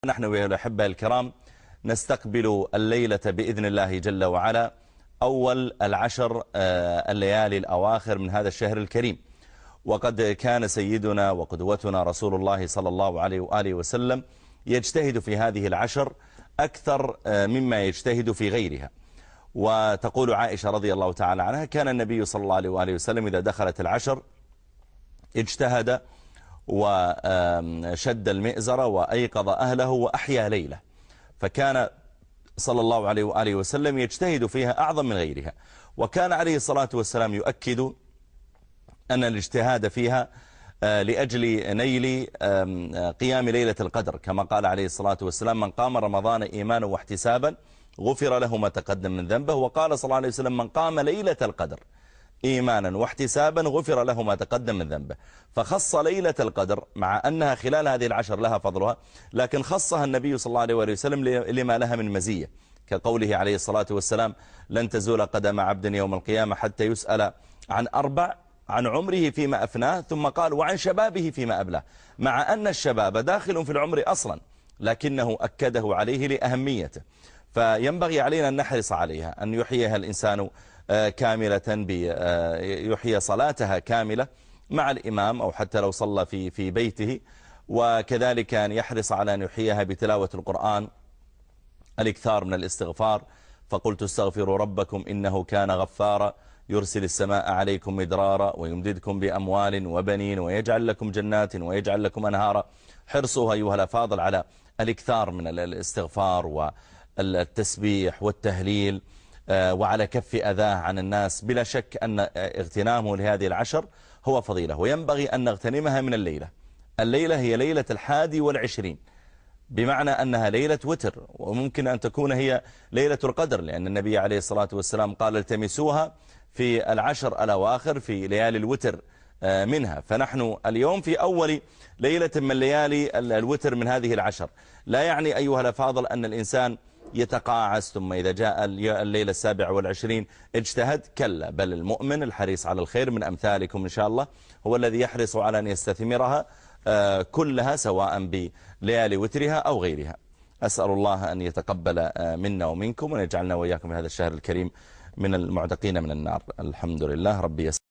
نحن ويا الأحبة الكرام نستقبل الليلة بإذن الله جل وعلا أول العشر الليالي الأواخر من هذا الشهر الكريم. وقد كان سيدنا وقدوتنا رسول الله صلى الله عليه وآله وسلم يجتهد في هذه العشر أكثر مما يجتهد في غيرها. وتقول عائشة رضي الله تعالى عنها: كان النبي صلى الله عليه وآله وسلم إذا دخلت العشر اجتهد وشد المئزر وأيقظ أهله وأحيا ليلة. فكان صلى الله عليه وآله وسلم يجتهد فيها أعظم من غيرها. وكان عليه الصلاة والسلام يؤكد أن الاجتهاد فيها لأجل نيل قيام ليلة القدر، كما قال عليه الصلاة والسلام: من قام رمضان إيمانا واحتسابا غفر له ما تقدم من ذنبه. وقال صلى الله عليه وسلم: من قام ليلة القدر إيمانا واحتسابا غفر له ما تقدم من ذنبه. فخص ليلة القدر مع أنها خلال هذه العشر لها فضلها، لكن خصها النبي صلى الله عليه وسلم لما لها من مزية، كقوله عليه الصلاة والسلام: لن تزول قدم عبد يوم القيامة حتى يسأل عن أربع: عن عمره فيما أفناه، ثم قال: وعن شبابه فيما أبلاه. مع أن الشباب داخل في العمر أصلا، لكنه أكده عليه لأهميته. فينبغي علينا أن نحرص عليها، أن يحييها الإنسان كاملة، يحيي صلاتها كاملة مع الإمام، أو حتى لو صلى في بيته. وكذلك أن يحرص على أن يحييها بتلاوة القرآن، الإكثار من الاستغفار. فقلت استغفروا ربكم إنه كان غفارا يرسل السماء عليكم مدرارا ويمددكم بأموال وبنين ويجعل لكم جنات ويجعل لكم أنهارا. حرصوا أيها الأفاضل على الإكثار من الاستغفار والتسبيح والتهليل، وعلى كف أذاه عن الناس. بلا شك أن اغتنامه لهذه العشر هو فضيلة، وينبغي أن نغتنمها من الليلة هي ليلة 21، بمعنى أنها ليلة وتر، وممكن أن تكون هي ليلة القدر، لأن النبي عليه الصلاة والسلام قال: التمسوها في العشر الأواخر في ليالي الوتر منها. فنحن اليوم في أول ليلة من ليالي الوتر من هذه العشر. لا يعني أيها الأفاضل أن الإنسان يتقاعس ثم إذا جاء الليلة 27 اجتهد، كلا، بل المؤمن الحريص على الخير من أمثالكم إن شاء الله هو الذي يحرص على أن يستثمرها كلها، سواء بليالي وترها أو غيرها. أسأل الله أن يتقبل منا ومنكم، وأن يجعلنا وإياكم في هذا الشهر الكريم من المعتقين من النار. الحمد لله ربي.